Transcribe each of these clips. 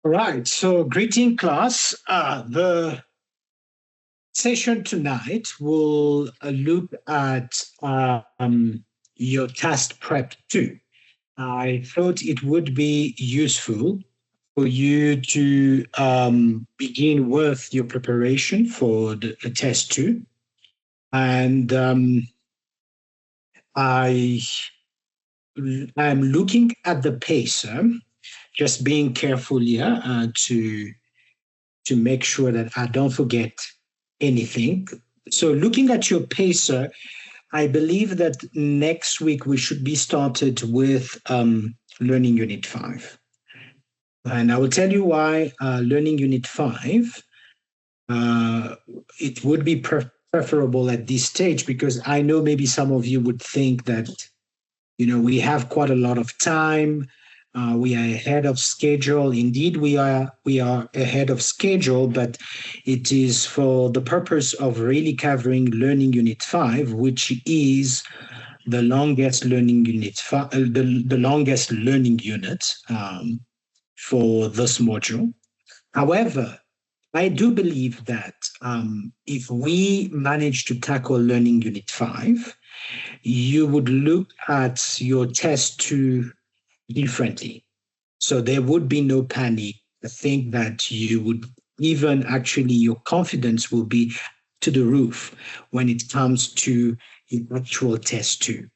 Right. So, greeting class. The session tonight will look at your test prep 2. I thought it would be useful for you to begin with your preparation for the test 2. And I am looking at the pacer, just being careful here to make sure that I don't forget anything. So, looking at your pacer, I believe that next week we should be started with Learning Unit 5. And I will tell you why Learning Unit 5, uh, it would be preferable at this stage, because I know maybe some of you would think that we have quite a lot of time. We are ahead of schedule. Indeed, we are ahead of schedule, but it is for the purpose of really covering Learning Unit 5, which is the longest learning unit, the longest learning unit for this module. However, I do believe that if we manage to tackle Learning Unit 5, you would look at your test 2 differently. So there would be no panic. I think that you would even actually, your confidence will be to the roof when it comes to the actual test 2.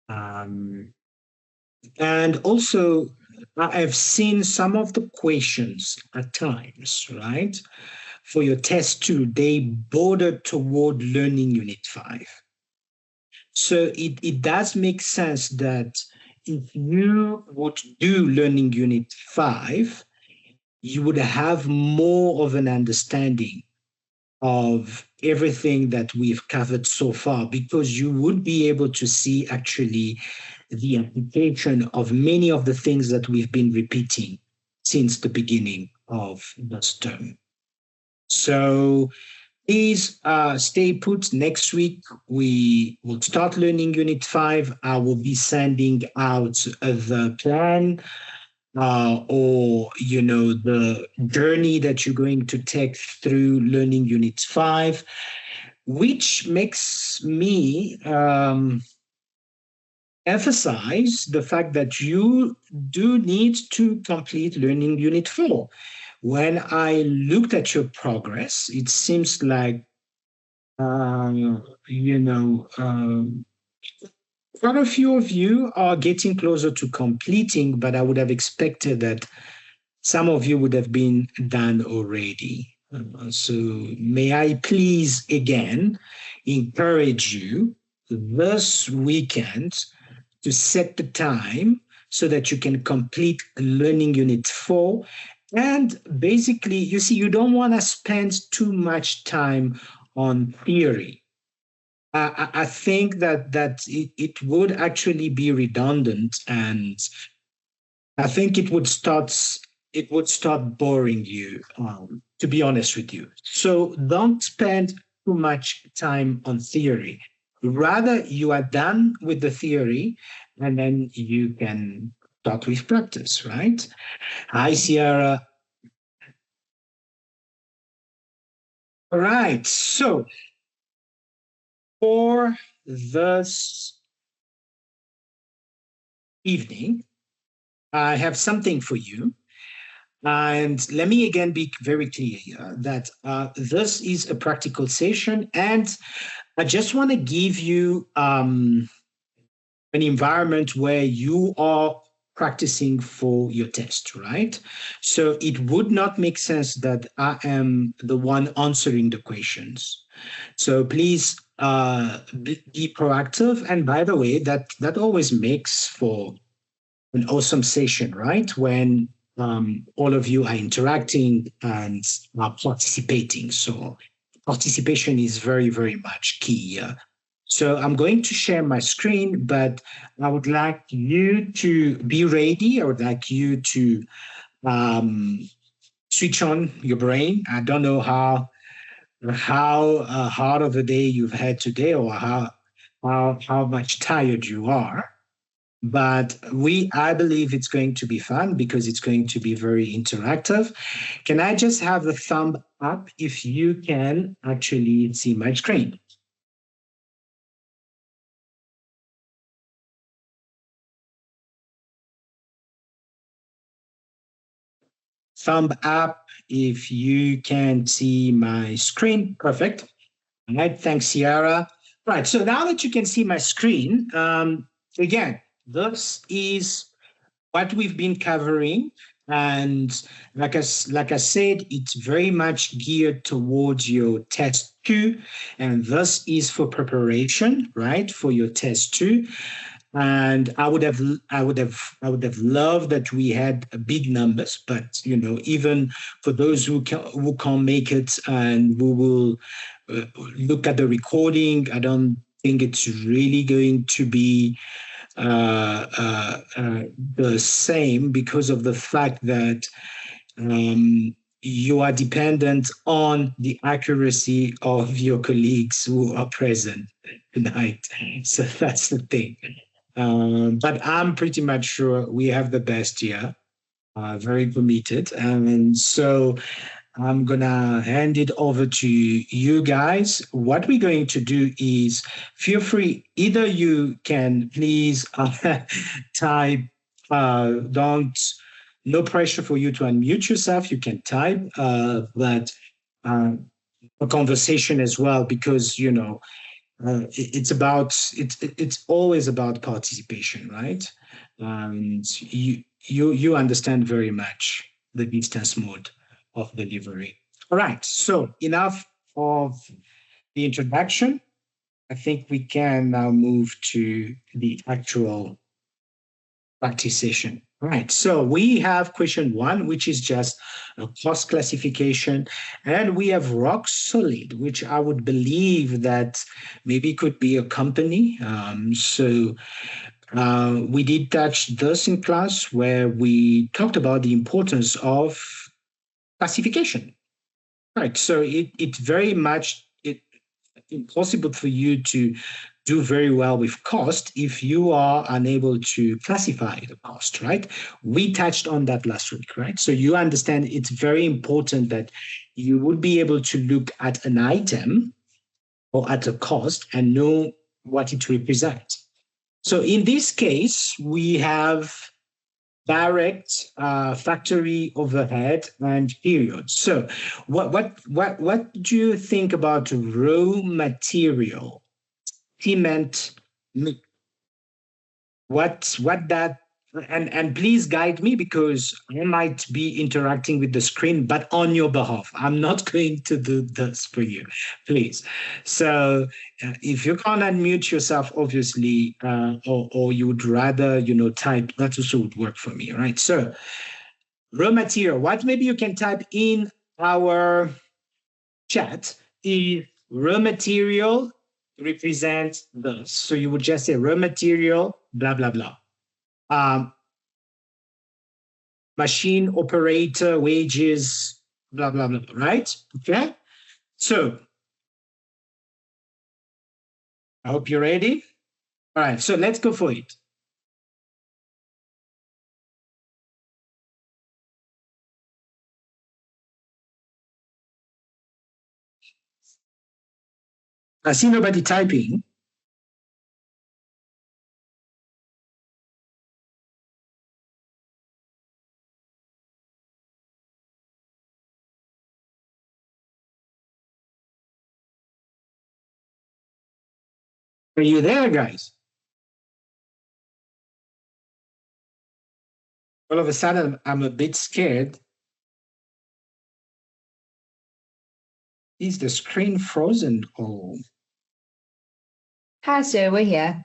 Um, and also, I've seen some of the questions at times, right? For your test 2, they border toward Learning Unit 5. So it does make sense that if you would do Learning Unit 5, you would have more of an understanding of everything that we've covered so far, because you would be able to see actually the application of many of the things that we've been repeating since the beginning of this term. So please stay put. Next week, we will start Learning Unit 5. I will be sending out the plan, or the journey that you're going to take through Learning Unit 5, which makes me emphasize the fact that you do need to complete Learning Unit 4. When I looked at your progress, it seems like um, you know, um, quite a few of you are getting closer to completing, but I would have expected that some of you would have been done already. So, may I please again encourage you this weekend to set the time so that you can complete Learning Unit 4. And basically, you see, you don't want to spend too much time on theory. I think that it would actually be redundant, and I think it would start boring you, to be honest with you. So don't spend too much time on theory. Rather, you are done with the theory, and then you can start with practice, right? Hi, Sierra. All right. So for this evening, I have something for you. And let me again be very clear here that this is a practical session, and I just want to give you an environment where you are practicing for your test, right? So it would not make sense that I am the one answering the questions. So please be proactive. And by the way, that always makes for an awesome session, right? When all of you are interacting and are participating. So participation is very, very much key. So I'm going to share my screen, but I would like you to be ready. I would like you to um, switch on your brain. I don't know how hard of a day you've had today, or how much tired you are. but I believe it's going to be fun because it's going to be very interactive. Can I just have a thumb up if you can actually see my screen? Thumb up if you can see my screen. Perfect. All right, thanks, Sierra. Right, so now that you can see my screen, again, this is what we've been covering. And like I said, it's very much geared towards your test two. And this is for preparation, right, for your test two. And I would have loved that we had big numbers, but even for those who can't make it and who will look at the recording, I don't think it's really going to be the same because of the fact that you are dependent on the accuracy of your colleagues who are present tonight. So that's the thing. But I'm pretty much sure we have the best here, very committed. And so I'm going to hand it over to you guys. What we're going to do is feel free, either you can please type, don't, no pressure for you to unmute yourself. You can type, but a conversation as well, because, it's always about participation, right? You understand very much the distance mode of delivery. All right, so enough of the introduction. I think we can now move to the actual practice session. All right, so we have question one, which is just a cost classification, and we have rock solid, which I would believe that maybe could be a company. We did touch this in class where we talked about the importance of classification. Right, so it very much impossible for you to do very well with cost if you are unable to classify the cost, right? We touched on that last week, right? So you understand it's very important that you would be able to look at an item or at a cost and know what it represents. So in this case, we have direct factory overhead and period. So what do you think about raw material, cement, what that, and please guide me because I might be interacting with the screen, but on your behalf. I'm not going to do this for you, please. So if you can't unmute yourself, obviously, or you would rather, type, that also would work for me, right? So raw material, what maybe you can type in our chat is raw material represents this. So you would just say raw material, blah, blah, blah. Machine operator wages, blah, blah, blah, right? Okay. So I hope you're ready. All right. So let's go for it. I see nobody typing. Are you there, guys? All of a sudden, I'm a bit scared. Is the screen frozen? Oh. Hi, sir. We're here.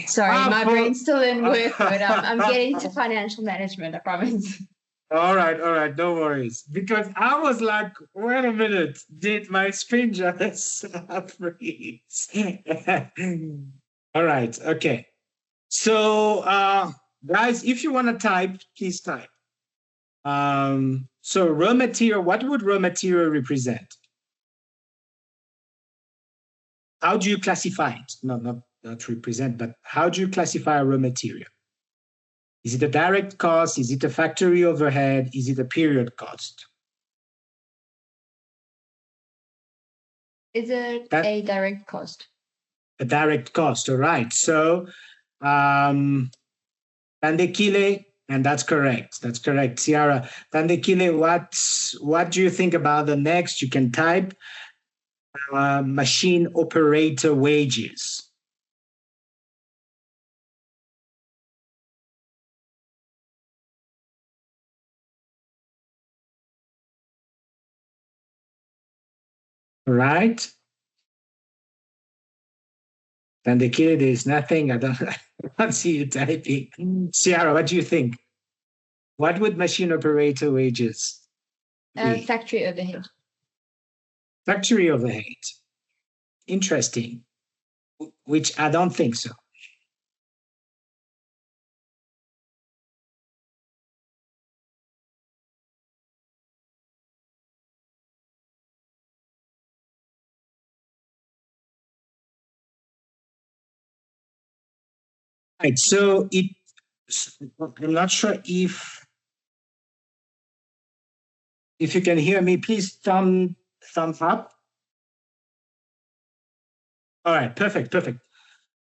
Sorry, my brain's still in work mode. I'm getting to financial management, I promise. All right, no worries. Because I was like, wait a minute, did my screen just freeze? All right, okay. So, guys, if you want to type, please type. So raw material, what would raw material represent? How do you classify it? No, that represent, but how do you classify a raw material? Is it a direct cost? Is it a factory overhead? Is it a period cost? Is it a direct cost? A direct cost, all right. So, Tandekile, and that's correct. That's correct. Ciara, Tandekile, what do you think about the next? You can type machine operator wages. Right? Tandekile, there's nothing. I don't see you typing. Ciara, what do you think? What would machine operator wages be? Factory overhead. Factory overhead. Interesting. Which I don't think so. Right. So I'm not sure if you can hear me. Please thumbs up. All right. Perfect. Perfect.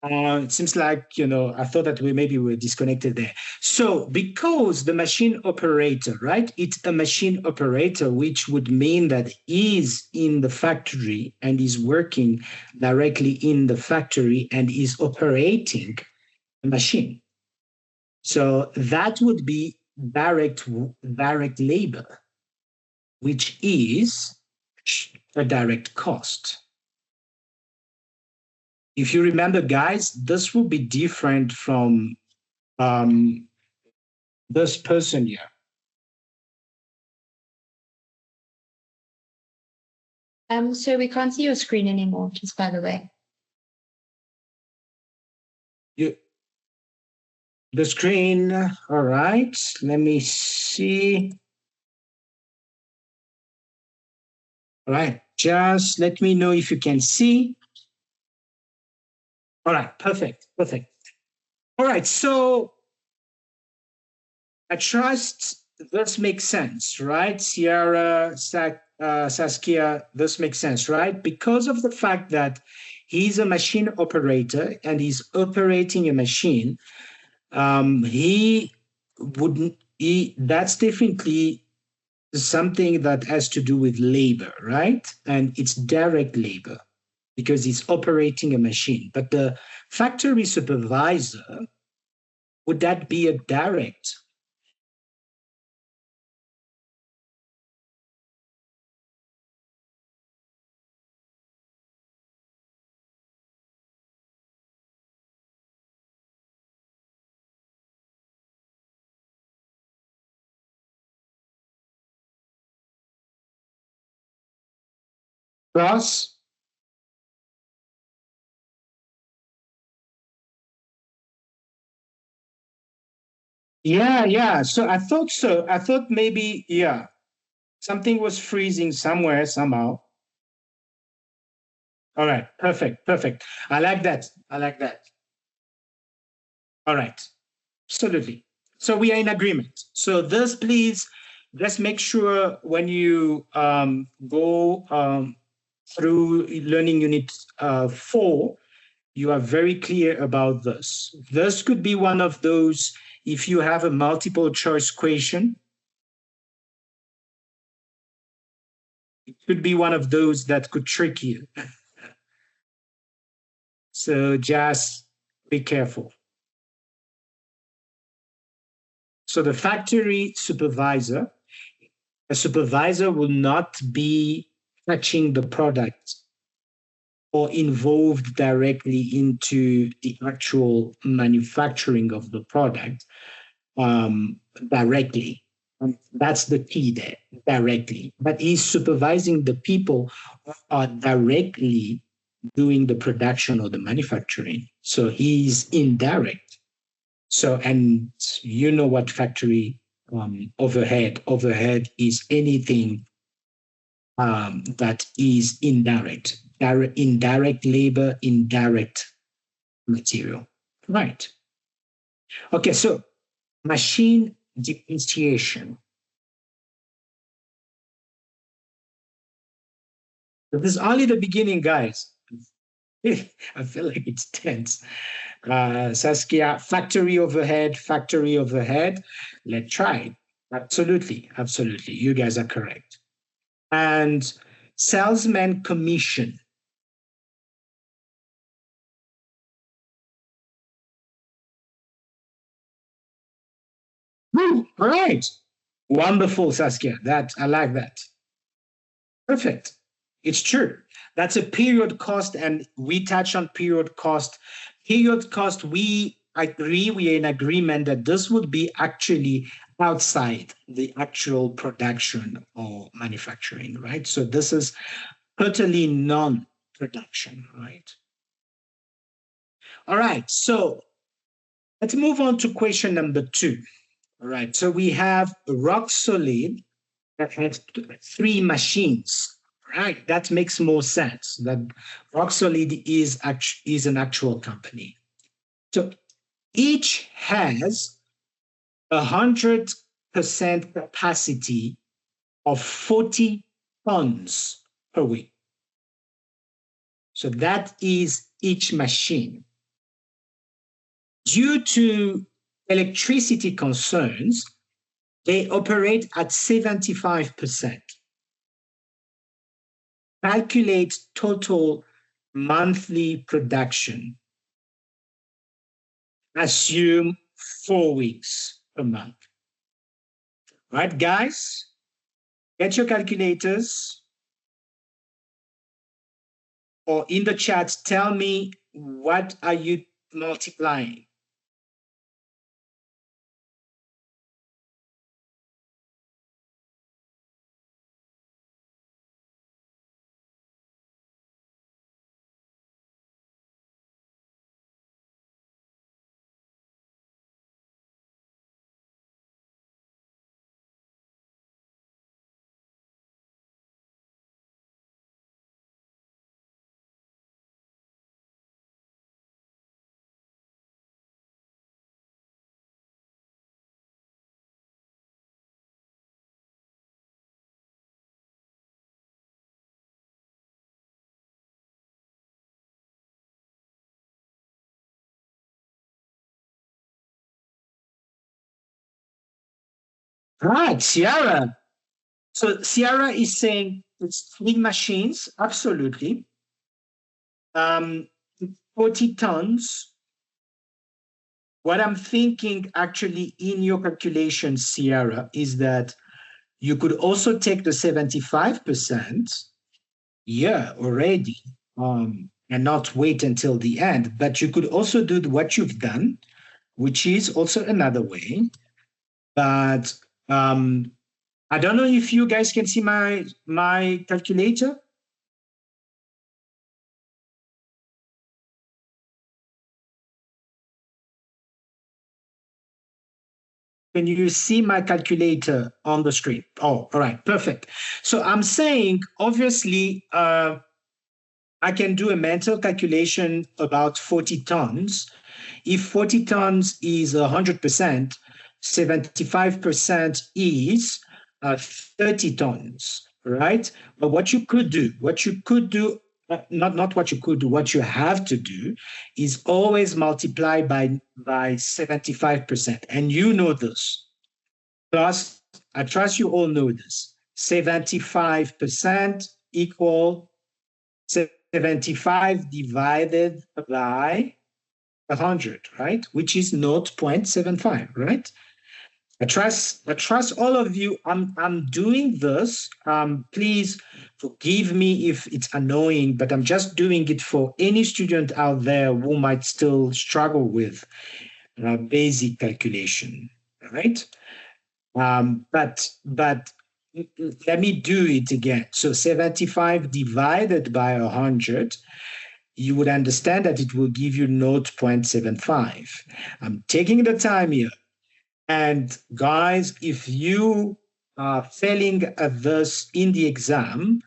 It seems like, I thought that maybe we were disconnected there. So because the machine operator, right, it's a machine operator, which would mean that is in the factory and is working directly in the factory and is operating the machine. So that would be direct labor, which is a direct cost. If you remember, guys, this will be different from this person here. So we can't see your screen anymore, just by the way. The screen, all right. Let me see. All right, just let me know if you can see. All right, perfect, perfect. All right, so I trust this makes sense, right? Ciara, Saskia, this makes sense, right? Because of the fact that he's a machine operator and he's operating a machine, that's definitely something that has to do with labor, right? And it's direct labor because he's operating a machine. But the factory supervisor, would that be a direct? Ross? Yeah. So I thought so. I thought maybe, yeah, something was freezing somewhere, somehow. All right, perfect. I like that. All right, absolutely. So we are in agreement. So this, please, just make sure when you go through learning unit 4, you are very clear about this. This could be one of those, if you have a multiple choice question, it could be one of those that could trick you. So just be careful. So the factory supervisor, a supervisor will not be touching the product or involved directly into the actual manufacturing of the product directly. And that's the key there, directly. But he's supervising the people who are directly doing the production or the manufacturing. So he's indirect. So, and you know what factory overhead is anything that is indirect labor, indirect material. Right. Okay, so machine depreciation. This is only the beginning, guys. I feel like it's tense. Saskia, factory overhead. Let's try. Absolutely, absolutely. You guys are correct. And salesman commission. Woo, all right. Wonderful, Saskia. That I like that. Perfect. It's true. That's a period cost, and we touch on period cost. Period cost, we agree, we are in agreement that this would be actually outside the actual production or manufacturing, right? So this is totally non-production, right? All right, so let's move on to question number 2. All right, so we have rock solid that has 3 machines. Right, that makes more sense. That rock solid is an actual company. So each has 100% capacity of 40 tons per week. So that is each machine. Due to electricity concerns, they operate at 75%. Calculate total monthly production. Assume 4 weeks a month. Right, guys? Get your calculators, or in the chat, tell me what are you multiplying? Right, Ciara. So Ciara is saying it's 3 machines, absolutely. 40 tons. What I'm thinking actually in your calculation, Ciara, is that you could also take the 75%, yeah, already, and not wait until the end. But you could also do what you've done, which is also another way. But I don't know if you guys can see my calculator. Can you see my calculator on the screen? Oh, all right, perfect. So I'm saying, obviously, I can do a mental calculation about 40 tons. If 40 tons is 100%, 75% is 30 tons, right? But what you could do, not what you could do, what you have to do is always multiply by 75%. And you know this. Plus, I trust you all know this. 75% equal 75 divided by 100, right? Which is 0.75, right? I trust all of you. I'm doing this. Please forgive me if it's annoying, but I'm just doing it for any student out there who might still struggle with basic calculation, right? But let me do it again. So 75 divided by 100, you would understand that it will give you 0.75. I'm taking the time here. And guys, if you are failing at this in the exam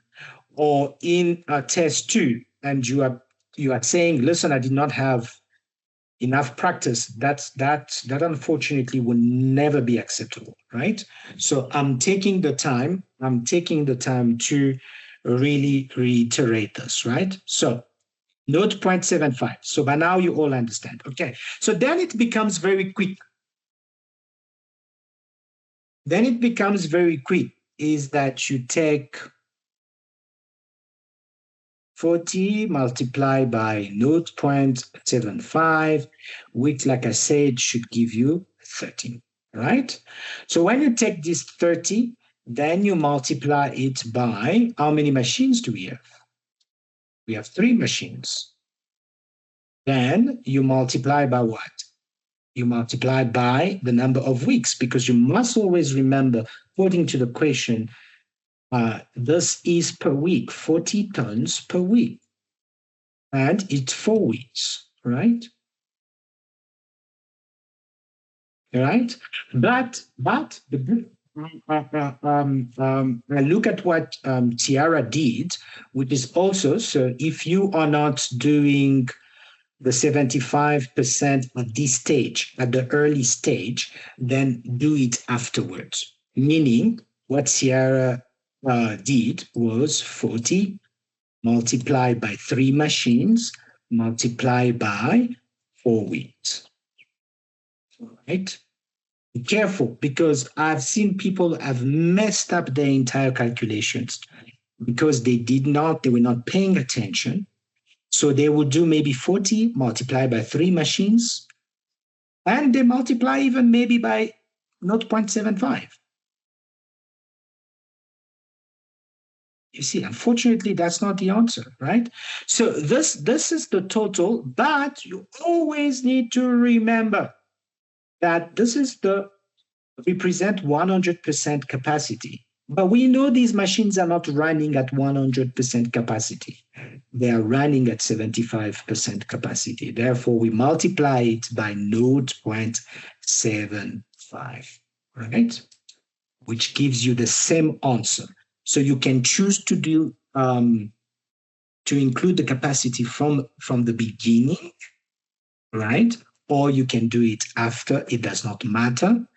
or in test 2, and you are saying, listen, I did not have enough practice, that unfortunately will never be acceptable, right? So I'm taking the time to really reiterate this, right? So note 0.75. So by now you all understand. Okay. So then it becomes very quick. Is that you take 40 multiplied by 0.75, which, like I said, should give you 13, right? So when you take this 30, then you multiply it by how many machines do we have? We have 3 machines. Then you multiply by what? You multiply by the number of weeks, because you must always remember, according to the question, this is per week, 40 tons per week. And it's 4 weeks, right? Right? But the I look at what Tiara did, which is also, so if you are not doing the 75% at this stage, at the early stage, then do it afterwards. Meaning, what Tiara did was 40 multiplied by 3 machines, multiplied by 4 weeks. All right? Be careful, because I've seen people have messed up their entire calculations because they were not paying attention. So they would do maybe 40 multiplied by 3 machines, and they multiply even maybe by 0.75. You see, unfortunately, that's not the answer, right? So this is the total, but you always need to remember that this is the represent 100% capacity. But we know these machines are not running at 100% capacity. They are running at 75% capacity. Therefore, we multiply it by 0.75, right? Which gives you the same answer. So you can choose to do to include the capacity from the beginning, right? Or you can do it after. It does not matter.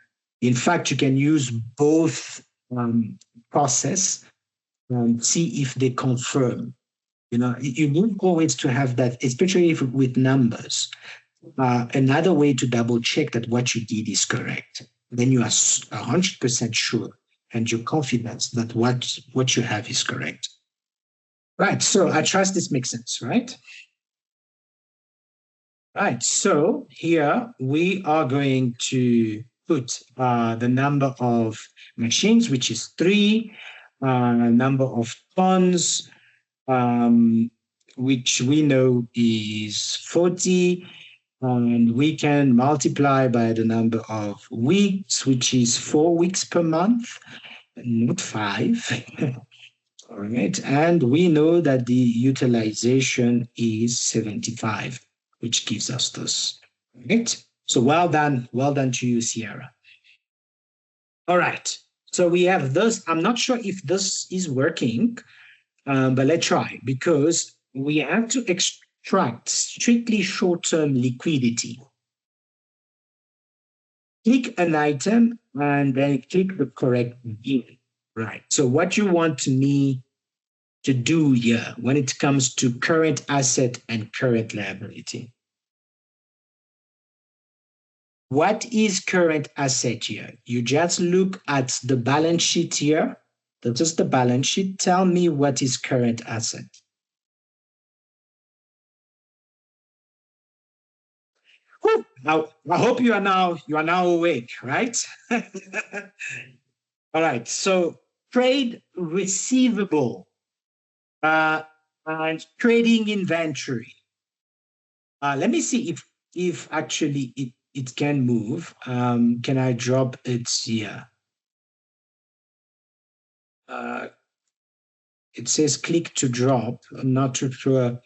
In fact, you can use both process and see if they confirm. You know, you need always to have that, especially if with numbers. Another way to double check that what you did is correct. Then you are 100% sure and you're confident that what you have is correct. Right. So I trust this makes sense, right? Right. So here we are going to put the number of machines, which is 3, number of tons, which we know is 40, and we can multiply by the number of weeks, which is 4 weeks per month, not 5. All right. And we know that the utilization is 75, which gives us this. All right. So well done. Well done to you, Sierra. All right. So we have this. I'm not sure if this is working, but let's try, because we have to extract strictly short-term liquidity. Click an item and then click the correct bin. Right. So what you want me to do here when it comes to current asset and current liability? What is current asset here? You just look at the balance sheet here. That is the balance sheet. Tell me what is current asset. Whew. Now, I hope you are now awake, right? All right. So trade receivable and trading inventory. Let me see if actually it can move. Can I drop it here? It says click to drop. I'm not too sure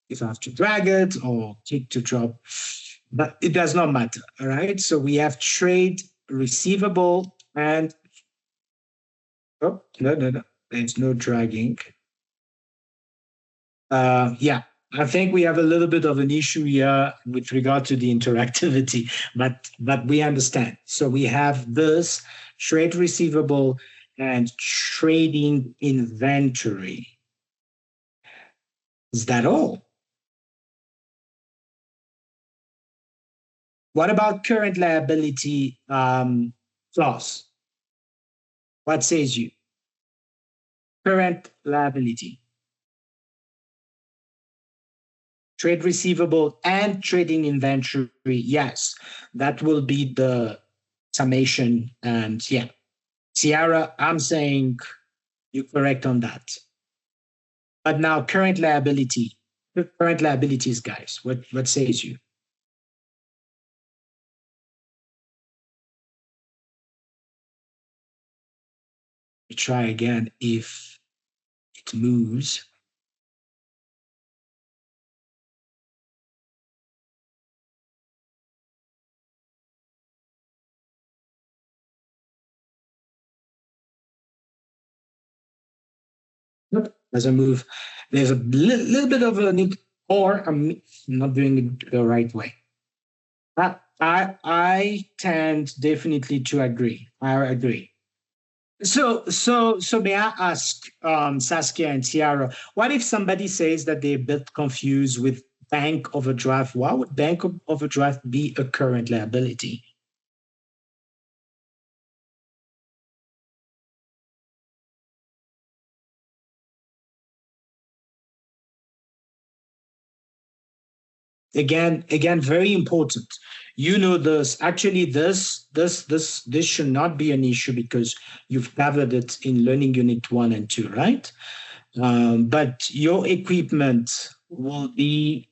if I have to drag it or click to drop, but it does not matter. All right. So we have trade receivable and no. There's no dragging. Yeah. I think we have a little bit of an issue here with regard to the interactivity, but we understand. So we have this trade receivable and trading inventory. Is that all? What about current liability clause? What says you? Current liability. Trade receivable and trading inventory, yes, that will be the summation. And yeah, Ciara, I'm saying you're correct on that. But now current liabilities, guys, what says you? We try again if it moves. Nope, doesn't move. There's a little bit of a need, or I'm not doing it the right way. I tend definitely to agree. I agree. So may I ask Saskia and Tiara, what if somebody says that they're a bit confused with bank overdraft? Why would bank overdraft be a current liability? Again, very important. You know this. Actually, this should not be an issue because you've covered it in learning unit 1 and 2, right? But your equipment will be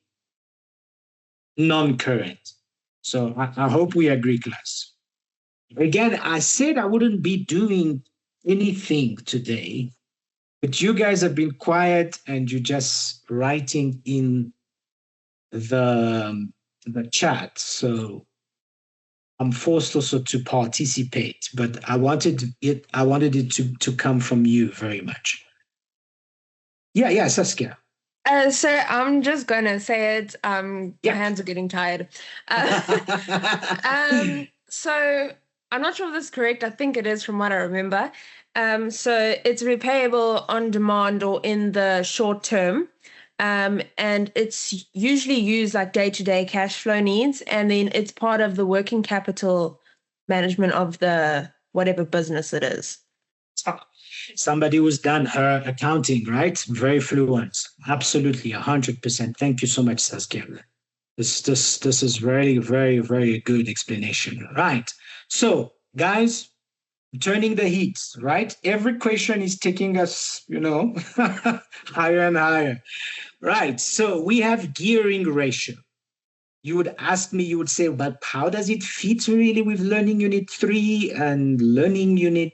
non-current. So I hope we agree, class. Again, I said I wouldn't be doing anything today, but you guys have been quiet and you're just writing in the the chat. So I'm forced also to participate, but I wanted it to come from you very much. Yeah, Saskia. So I'm just gonna say it. My Yeah. hands are getting tired. So I'm not sure if this is correct. I think it is from what I remember. So it's repayable on demand or in the short term. And it's usually used like day-to-day cash flow needs, and then it's part of the working capital management of the whatever business it is. Somebody who's done her accounting, right? Very fluent. Absolutely, 100%. Thank you so much, Saskia. This is very, very, very good explanation. Right. So, guys, turning the heat, right? Every question is taking us, higher and higher. Right. So we have gearing ratio. You would ask me, you would say, but how does it fit really with learning unit 3 and learning unit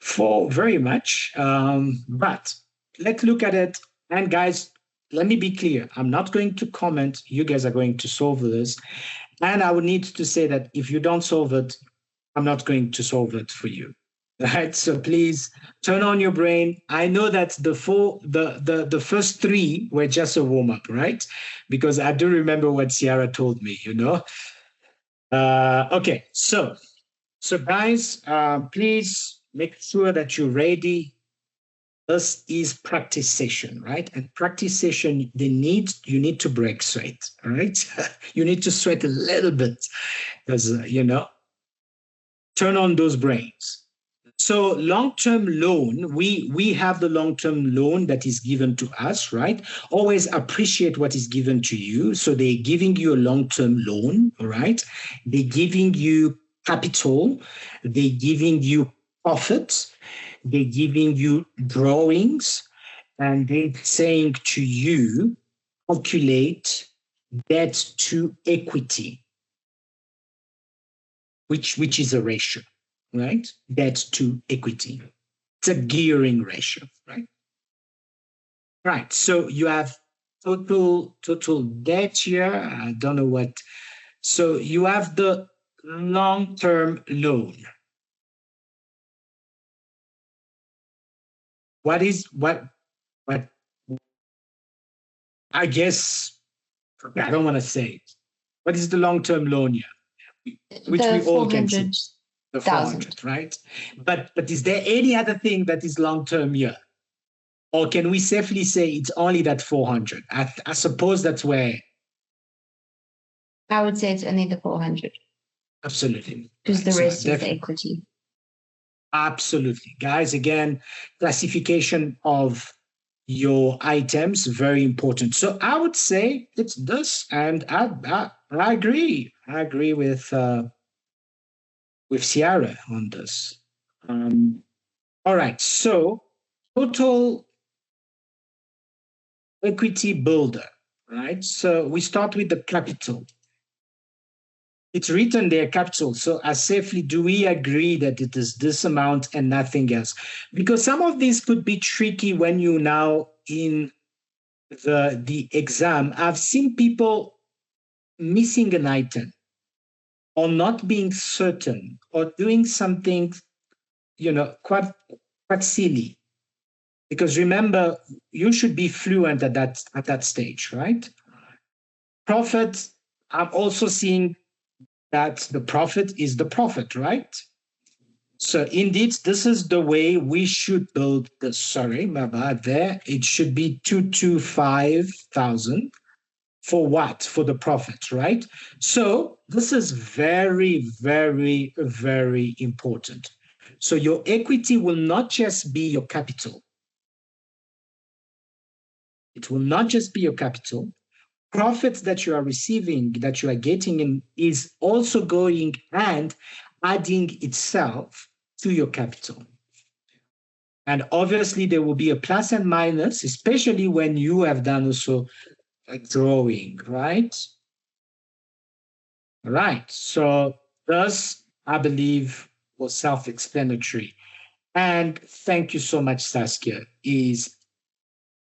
4? Very much. But let's look at it. And guys, let me be clear. I'm not going to comment. You guys are going to solve this. And I would need to say that if you don't solve it, I'm not going to solve it for you. Right. So please turn on your brain. I know that the first 3 were just a warm-up, right? Because I do remember what Ciara told me. Okay, so guys, please make sure that you're ready. This is practice session, right? And practice session, you need to break sweat, right? You need to sweat a little bit because, turn on those brains. So long-term loan, we have the long-term loan that is given to us, right? Always appreciate what is given to you. So they're giving you a long-term loan, right? They're giving you capital. They're giving you profits. They're giving you drawings, and they're saying to you, calculate debt to equity, which is a ratio, right? Debt to equity. It's a gearing ratio, right? Right. So you have total debt here. I don't know what. So you have the long-term loan. What I guess I don't want to say it. What is the long-term loan here? Which The we all can see. 400,000. The 400, right? But is there any other thing that is long-term here? Or can we safely say it's only that 400? I suppose that's where. I would say it's only the 400 Absolutely. because the So rest is the equity. Absolutely. Guys, again, classification of your items, very important. So I would say it's this, and I agree. I agree with Ciara on this. All right. So total equity builder, right? So we start with the capital. It's written there, capital. So as safely, do we agree that it is this amount and nothing else? Because some of these could be tricky when you now in the exam. I've seen people missing an item or not being certain or doing something, quite silly. Because remember, you should be fluent at that stage, right? Profit, I'm also seeing that the profit is the profit, right? So indeed, this is the way we should build the, sorry, my bad there. It should be 225,000 for what? For the profit, right? So this is very, very, very important. So your equity will not just be your capital. It will not just be your capital. Profits that you are receiving, that you are getting in, is also going and adding itself to your capital. And obviously, there will be a plus and minus, especially when you have done also a drawing, right? Right. So, thus, I believe, was self-explanatory. And thank you so much, Saskia.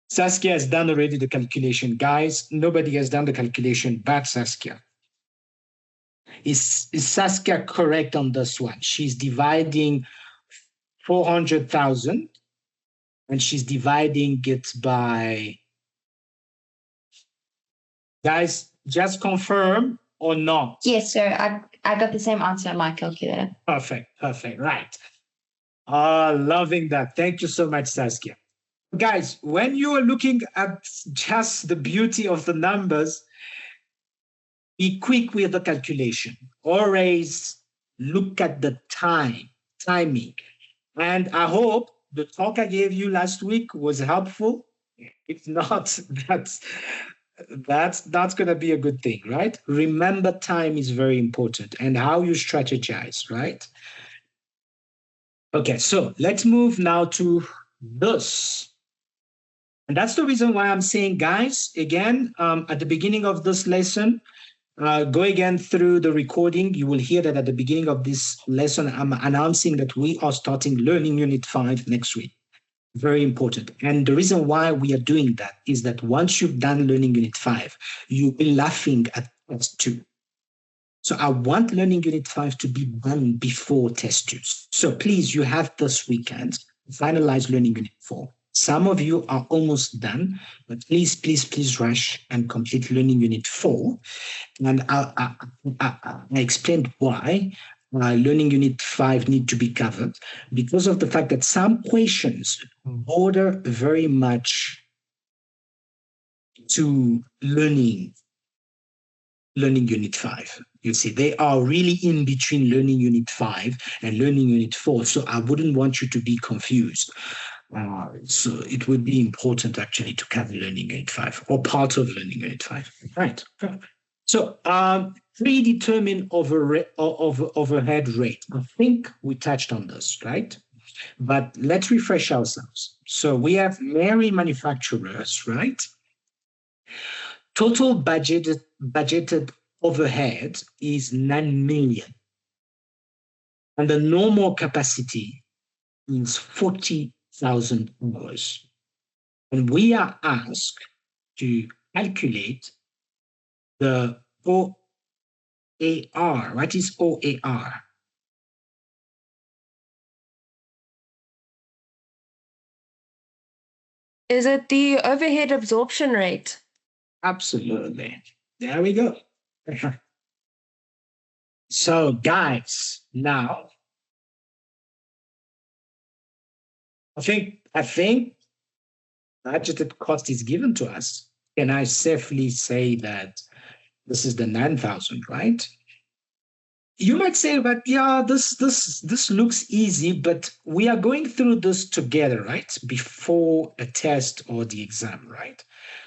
Saskia has done already the calculation. Guys, nobody has done the calculation but Saskia. Is Saskia correct on this one? She's dividing 400,000 and she's dividing it by, guys, just confirm or not. Yes, sir. I got the same answer on my calculator. Perfect, right. Loving that. Thank you so much, Saskia. Guys, when you are looking at just the beauty of the numbers, be quick with the calculation. Always look at the timing. And I hope the talk I gave you last week was helpful. If not, that's going to be a good thing, right? Remember, time is very important and how you strategize, right? Okay, so let's move now to this. And that's the reason why I'm saying, guys, again, at the beginning of this lesson, go again through the recording. You will hear that at the beginning of this lesson, I'm announcing that we are starting Learning Unit 5 next week. Very important. And the reason why we are doing that is that once you've done Learning Unit 5, you'll be laughing at Test 2. So I want Learning Unit 5 to be done before Test 2. So please, you have this weekend to finalize Learning Unit 4. Some of you are almost done, but please rush and complete Learning Unit 4. And I explained why Learning Unit 5 need to be covered because of the fact that some questions border very much to Learning Unit 5. You see, they are really in between Learning Unit 5 and Learning Unit 4. So I wouldn't want you to be confused. So it would be important actually to cover Learning Unit 5 or part of Learning Unit 5. Right. So predetermined overhead rate. I think we touched on this, right? But let's refresh ourselves. So we have Mary manufacturers, right? Total budgeted overhead is 9 million. And the normal capacity is 40,000 hours. And we are asked to calculate the OAR. What is OAR? Is it the overhead absorption rate? Absolutely. There we go. So, guys, now I think budgeted cost is given to us. Can I safely say that this is the 9,000, right? You might say, but yeah, this looks easy, but we are going through this together, right? Before a test or the exam, right?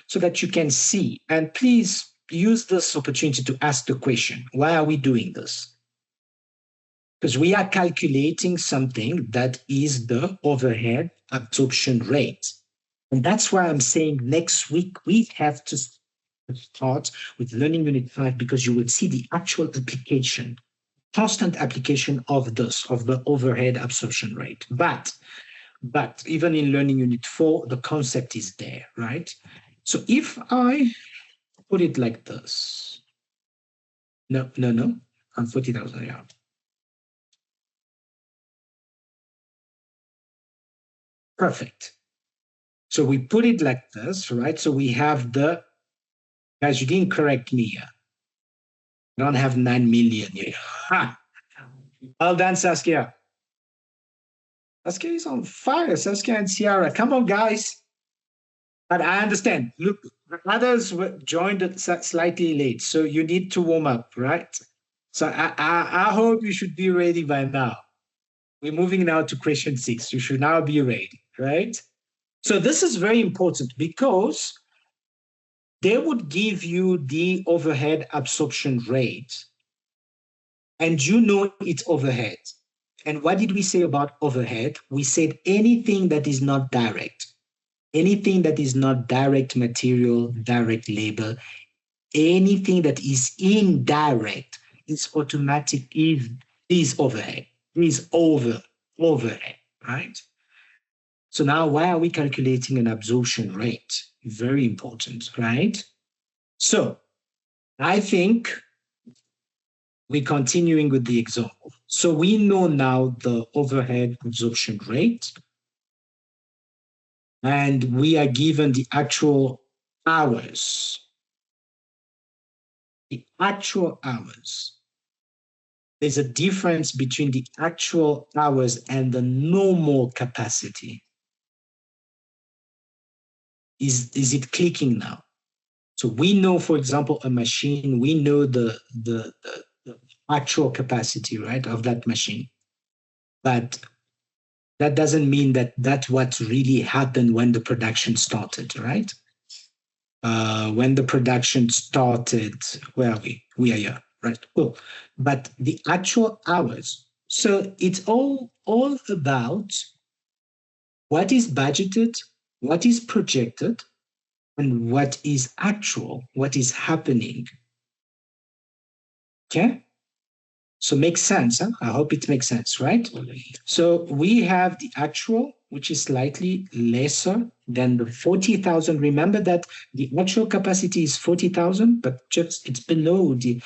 So that you can see. And please use this opportunity to ask the question, why are we doing this? Because we are calculating something that is the overhead absorption rate. And that's why I'm saying next week we have to start with Learning Unit 5 because you will see the actual application, constant application of this, of the overhead absorption rate. But even in Learning Unit 4, the concept is there, right? So if I put it like this, no, I'm 40,000, yeah. Perfect. So we put it like this, right? So we have the, guys, you didn't correct me here. I don't have 9 million here. Ha! Well done, Saskia. Saskia is on fire. Saskia and Ciara. Come on, guys. But I understand. Look, others joined it slightly late, so you need to warm up, right? So I hope you should be ready by now. We're moving now to question 6. You should now be ready, right? So this is very important because they would give you the overhead absorption rate, and you know it's overhead. And what did we say about overhead? We said anything that is not direct, anything that is not direct material, direct labor, anything that is indirect is automatic, is overhead, is overhead, right? So now why are we calculating an absorption rate? Very important, right? So I think we're continuing with the example. So we know now the overhead absorption rate, and we are given the actual hours. The actual hours. There's a difference between the actual hours and the normal capacity. Is it clicking now? So we know, for example, a machine, we know the actual capacity, right, of that machine. But that doesn't mean that that's what really happened when the production started, right? When the production started, where are we? We are here, right? Cool. But the actual hours. So it's all about what is budgeted, what is projected, and what is actual, what is happening. Okay? So makes sense. Huh? I hope it makes sense, right? So we have the actual, which is slightly lesser than the 40,000. Remember that the actual capacity is 40,000, but just it's below that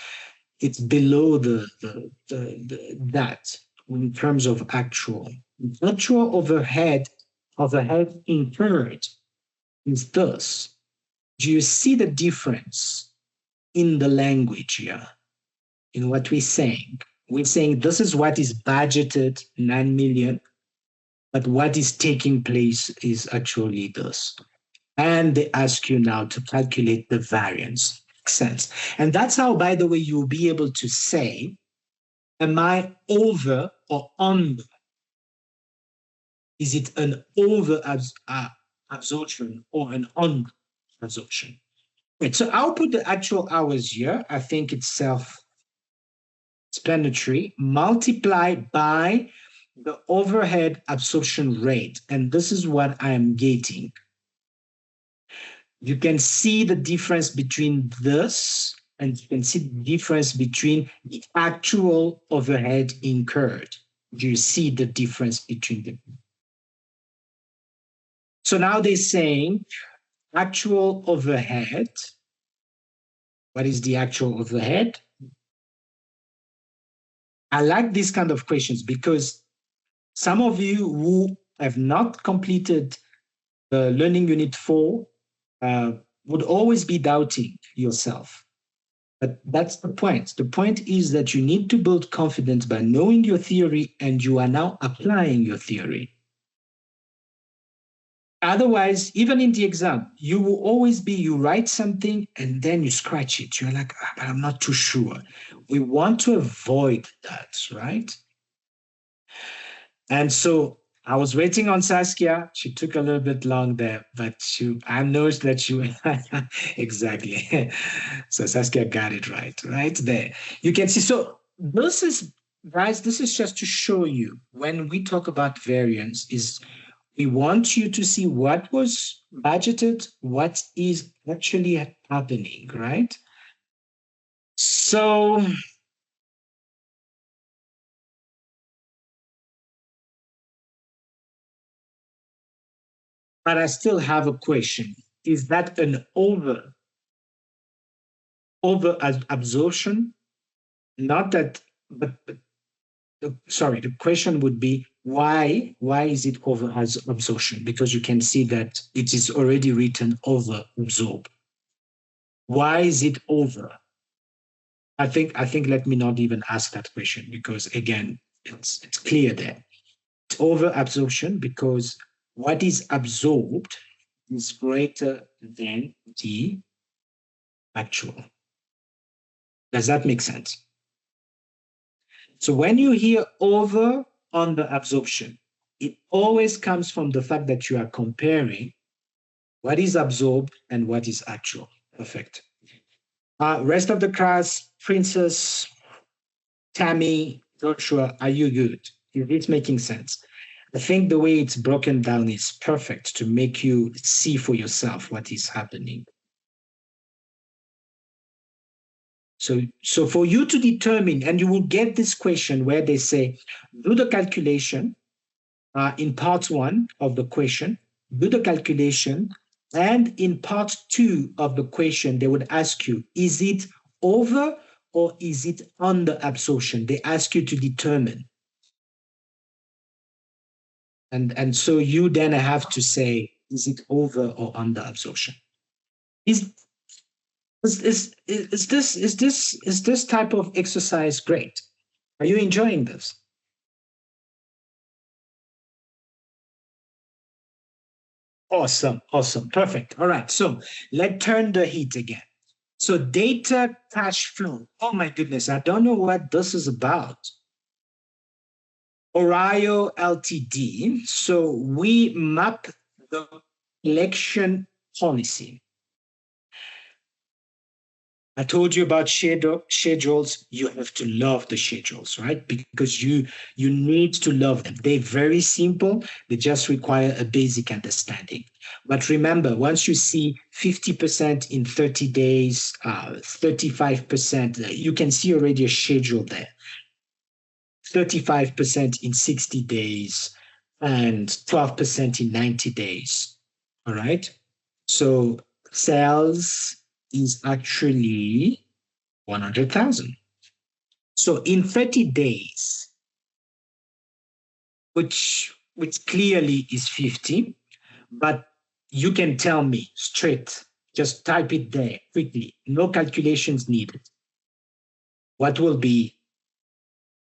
in terms of actual. Actual overhead incurred is this. Do you see the difference in the language here? In what we're saying. We're saying this is what is budgeted, 9 million, but what is taking place is actually this. And they ask you now to calculate the variance. Makes sense. And that's how, by the way, you'll be able to say, am I over or under? Is it an over absorption or an under absorption? Right, so I'll put the actual hours here. I think it's self-explanatory. Multiply by the overhead absorption rate. And this is what I am getting. You can see the difference between this, and you can see the difference between the actual overhead incurred. Do you see the difference between them? So now they're saying actual overhead. What is the actual overhead? I like these kind of questions because some of you who have not completed the Learning Unit 4 would always be doubting yourself. But that's the point. The point is that you need to build confidence by knowing your theory and you are now applying your theory. Otherwise, even in the exam, you will always be, you write something and then you scratch it. You're like, but I'm not too sure. We want to avoid that, right? And so I was waiting on Saskia. She took a little bit long there, but I noticed that she, exactly. So Saskia got it right there. You can see, so this is, guys, this is just to show you when we talk about variance is we want you to see what was budgeted, what is actually happening, right? So but I still have a question. Is that an over absorption? Not that, but sorry, the question would be why is it over absorption? Because you can see that it is already written over absorb. Why is it over? I think let me not even ask that question because again, it's clear there. It's over absorption because what is absorbed is greater than the actual. Does that make sense? So when you hear over under absorption, it always comes from the fact that you are comparing what is absorbed and what is actual. Perfect. Rest of the class, Princess, Tammy, Joshua, are you good? Is it making sense? I think the way it's broken down is perfect to make you see for yourself what is happening. So for you to determine, and you will get this question where they say, do the calculation in part 1 of the question, do the calculation, and in part 2 of the question, they would ask you, is it over or is it under absorption? They ask you to determine. And so you then have to say, is it over or under absorption? Is this type of exercise great? Are you enjoying this? Awesome, perfect. All right, so let's turn the heat again. So data cash flow. Oh my goodness, I don't know what this is about. Orio LTD. So we map the election policy. I told you about schedules. You have to love the schedules, right? Because you need to love them. They're very simple. They just require a basic understanding. But remember, once you see 50% in 30 days, 35%, you can see already a schedule there. 35% in 60 days and 12% in 90 days. All right. So sales is actually 100,000. So in 30 days, which clearly is 50, but you can tell me straight, just type it there quickly, no calculations needed. What will be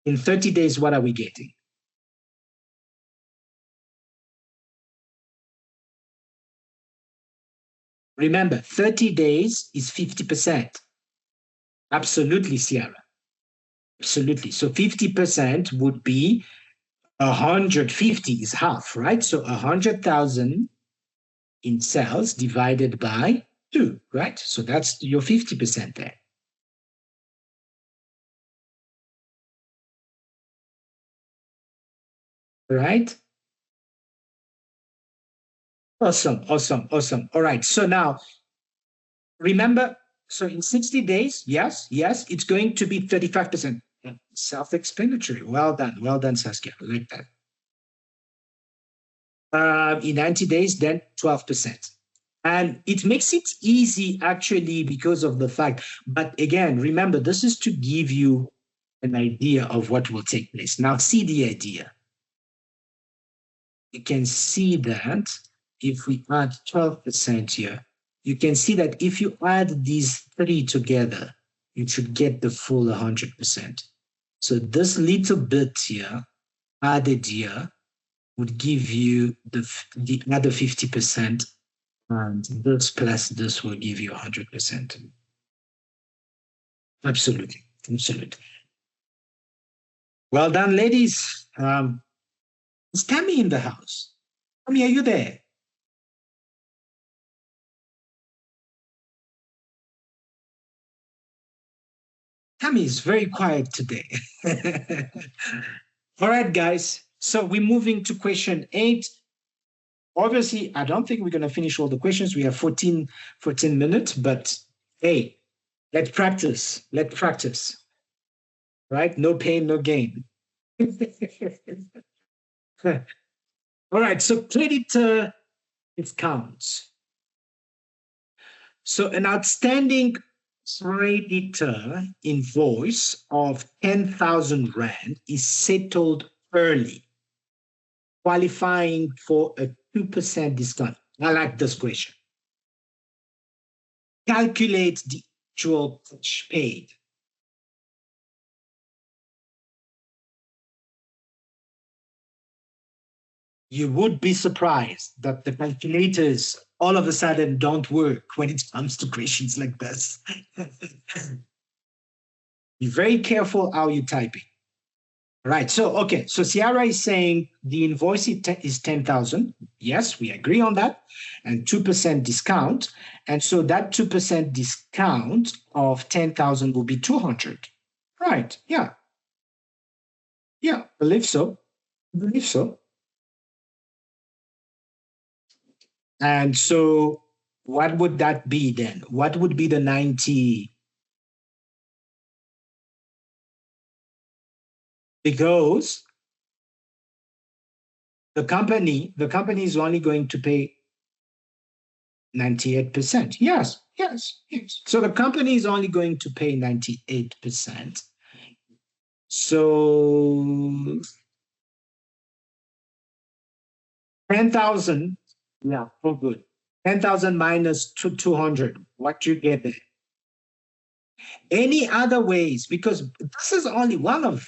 in 30 days, what are we getting? Remember, 30 days is 50%. Absolutely, Sierra. Absolutely. So 50% would be 150 is half, right? So 100,000 in sales divided by 2, right? So that's your 50% there. Right? Awesome. All right. So now, remember, so in 60 days, yes, it's going to be 35%. Self-explanatory. Well done, Saskia. I like that. In 90 days, then 12%. And it makes it easy actually because of the fact, but again, remember, this is to give you an idea of what will take place. Now see the idea. You can see that if we add 12% here, you can see that if you add these three together, you should get the full 100%. So this little bit here added here would give you the other 50%, and this plus this will give you 100%. Absolutely, absolutely. Well done, ladies. Is Tammy in the house? Tammy, are you there? Tammy is very quiet today. All right, guys. So we're moving to question 8. Obviously, I don't think we're going to finish all the questions. We have 14 minutes, but hey, let's practice. Let's practice. Right? No pain, no gain. All right. So creditor discounts. So an outstanding creditor invoice of 10,000 Rand is settled early, qualifying for a 2% discount. I like this question. Calculate the actual cash paid. You would be surprised that the calculators all of a sudden don't work when it comes to questions like this. Be very careful how you're typing. Right. So, okay. So Ciara is saying the invoice is 10,000. Yes, we agree on that. And 2% discount. And so that 2% discount of 10,000 will be 200. Right. Yeah. Yeah. I believe so. I believe so. And so what would that be then? What would be the 90? Because the company is only going to pay 98%. Yes, yes, yes. So the company is only going to pay 98%. So 10,000, yeah, oh good. 10,000 minus 200, what do you get there? Any other ways? Because this is only one of,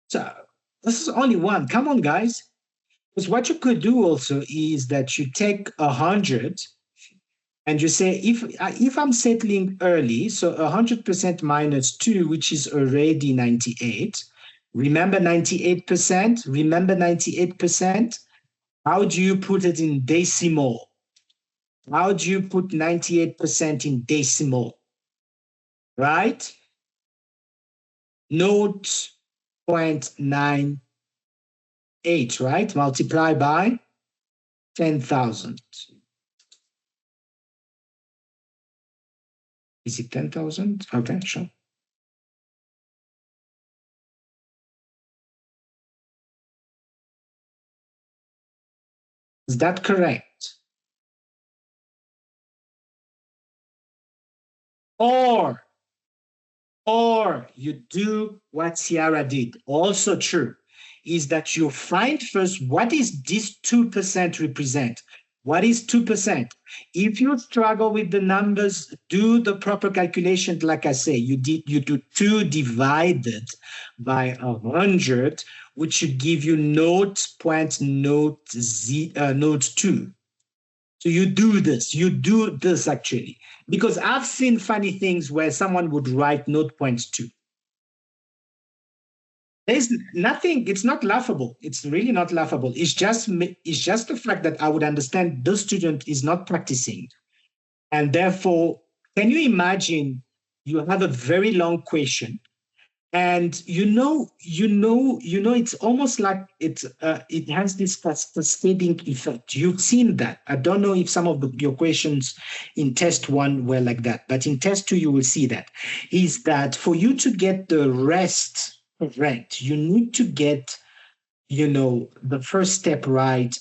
so this is only one. Come on, guys. Because what you could do also is that you take 100 and you say, if I'm settling early, so 100% minus 2, which is already 98. Remember 98%? Remember 98%? How do you put it in decimal? How do you put 98% in decimal? Right? Note 0.98, right? Multiply by 10,000. Is it 10,000? Okay, sure. Is that correct? Or you do what Ciara did, also true, is that you find first what is this 2% represent? What is 2%? If you struggle with the numbers, do the proper calculation. Like I say, you do 2 divided by 100, which should give you 0.02. So you do this actually, because I've seen funny things where someone would write 0.2. There's nothing, it's not laughable. It's really not laughable. It's just the fact that I would understand the student is not practicing. And therefore, can you imagine you have a very long question and it's almost like it has this cascading effect. You've seen that. I don't know if some of your questions in test 1 were like that, but in test 2 you will see that. Is that for you to get the rest correct, you need to get the first step right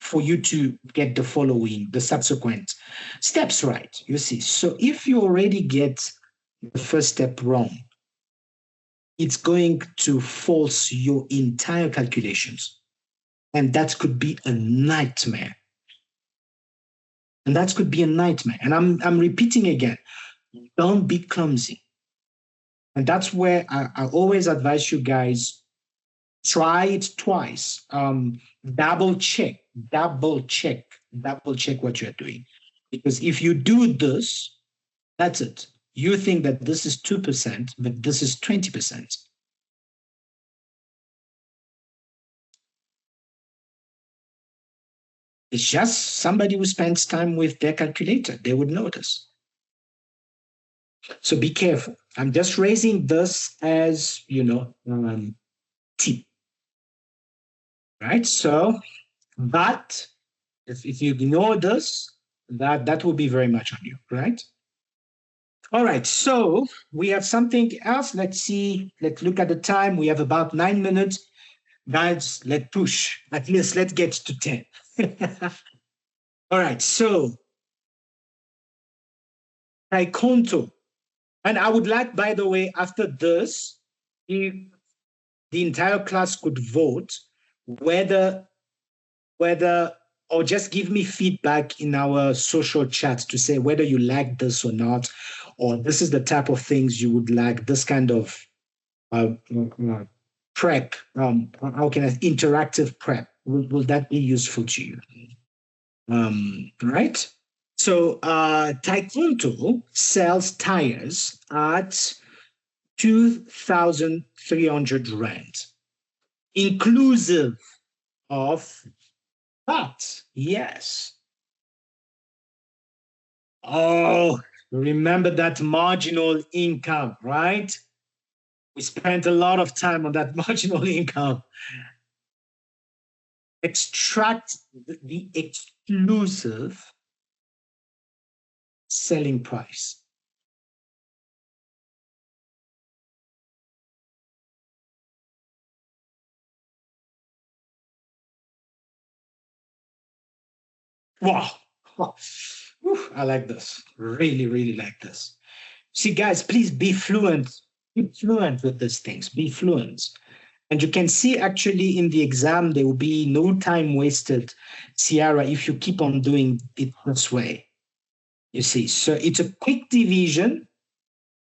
for you to get the following, the subsequent steps right. You see, so if you already get the first step wrong, it's going to false your entire calculations. And that could be a nightmare. And that could be a nightmare. And I'm repeating again, don't be clumsy. And that's where I always advise you guys, try it twice. Double check, double check, double check what you're doing. Because if you do this, that's it. You think that this is 2%, but this is 20%. It's just somebody who spends time with their calculator. They would notice. So be careful. I'm just raising this as, tip, right? So, but if you ignore this, that will be very much on you, right? All right, so we have something else. Let's see. Let's look at the time. We have about 9 minutes. Guys, let's push. At least let's get to 10. All right, so Taekwondo. And I would like, by the way, after this, if the entire class could vote whether, or just give me feedback in our social chat to say whether you like this or not, or this is the type of things you would like, this kind of prep, how can I, interactive prep. Will that be useful to you? Right? So Taekwondo sells tires at 2,300 Rand, inclusive of that. Yes. Oh, remember that marginal income, right? We spent a lot of time on that marginal income. Extract the exclusive selling price. Wow. I like this. Really, really like this. See, guys, please be fluent. Be fluent with these things. Be fluent. And you can see actually in the exam, there will be no time wasted, Ciara, if you keep on doing it this way. You see, so it's a quick division,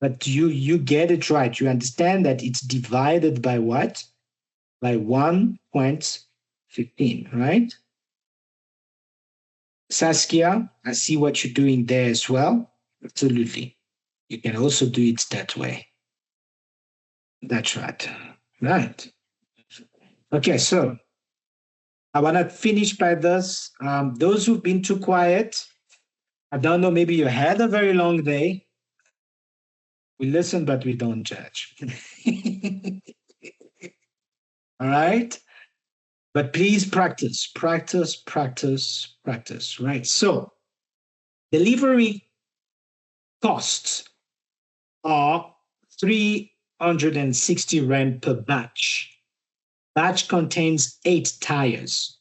but you get it right. You understand that it's divided by what? By 1.15, right? Saskia, I see what you're doing there as well. Absolutely. You can also do it that way. That's right. Right. Okay, so I want to finish by this. Those who've been too quiet, I don't know, maybe you had a very long day. We listen, but we don't judge. All right? But please practice, practice, practice, practice, right? So delivery costs are 360 Rand per batch. Batch contains 8 tires.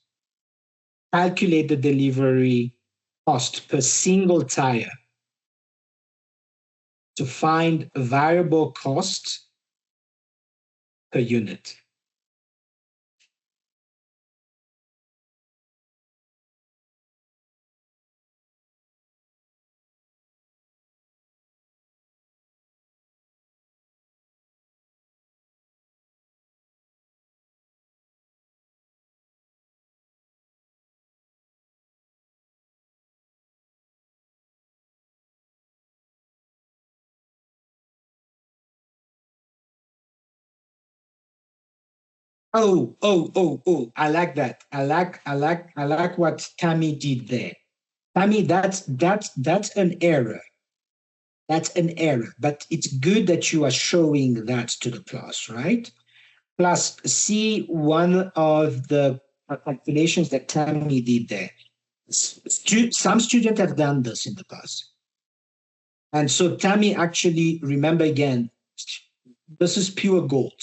Calculate the delivery cost per single tire to find a variable cost per unit. Oh, I like that. I like what Tammy did there. Tammy, that's an error. That's an error, but it's good that you are showing that to the class, right? Plus, see one of the calculations that Tammy did there. Some students have done this in the past. And so Tammy, actually, remember again, this is pure gold.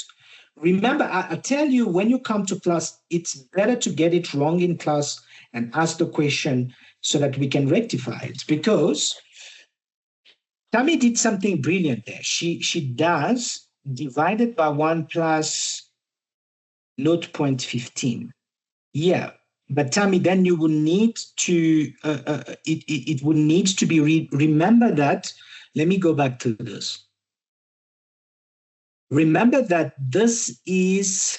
Remember, I tell you, when you come to class, it's better to get it wrong in class and ask the question so that we can rectify it. Because Tammy did something brilliant there. She does divided by 1 plus 0.15. Yeah, But Tammy, then you will need to, it will need to be, remember that, let me go back to this. Remember that this is,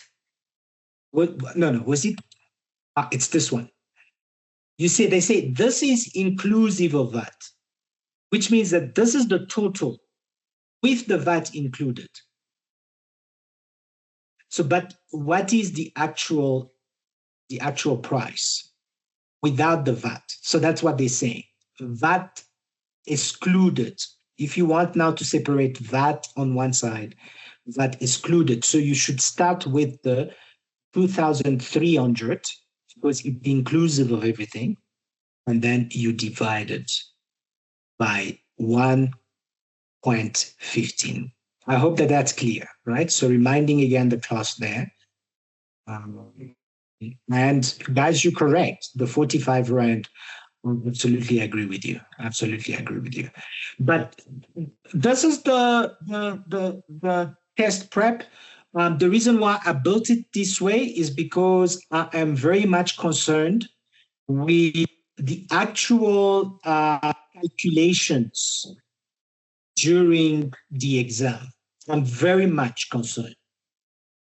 no, was it? It's this one. You see, they say this is inclusive of VAT, which means that this is the total with the VAT included. So, but what is the actual price without the VAT? So that's what they say. VAT excluded. If you want now to separate VAT on one side, VAT excluded. So you should start with the 2,300 because it's inclusive of everything. And then you divide it by 1.15. I hope that that's clear, right? So reminding again the class there. And guys, you're correct. The 45 Rand, absolutely agree with you. Absolutely agree with you. But this is the test prep. The reason why I built it this way is because I am very much concerned with the actual calculations during the exam. I'm very much concerned.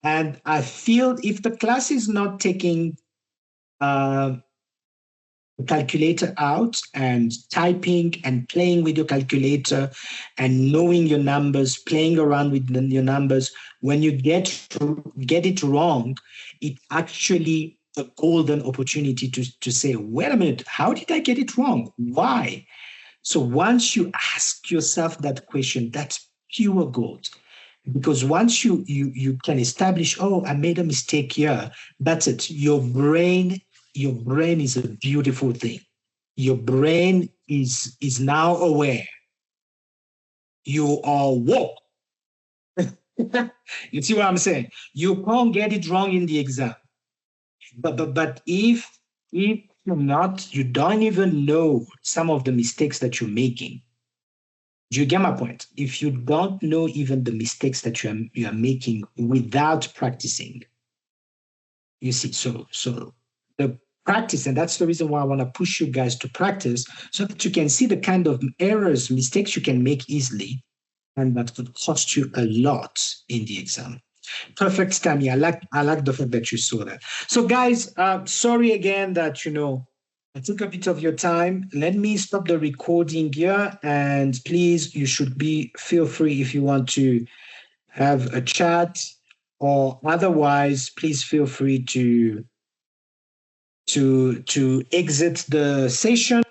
And I feel if the class is not taking the calculator out and typing and playing with your calculator and knowing your numbers, playing around with your numbers, when you get it wrong, it's actually a golden opportunity to say, wait a minute, how did I get it wrong? Why? So once you ask yourself that question, that's pure gold. Because once you can establish, oh, I made a mistake here, that's it. Your brain is a beautiful thing. Your brain is now aware. You are woke. You see what I'm saying? You can't get it wrong in the exam. But if you're not, you don't even know some of the mistakes that you're making. Do you get my point? If you don't know even the mistakes that you are making without practicing, you see, so the practice, and that's the reason why I want to push you guys to practice so that you can see the kind of errors, mistakes you can make easily, and that could cost you a lot in the exam. Perfect, Tammy. I like the fact that you saw that. So, guys, sorry again that I took a bit of your time. Let me stop the recording here, and please, you should feel free if you want to have a chat, or otherwise, please feel free to exit the session.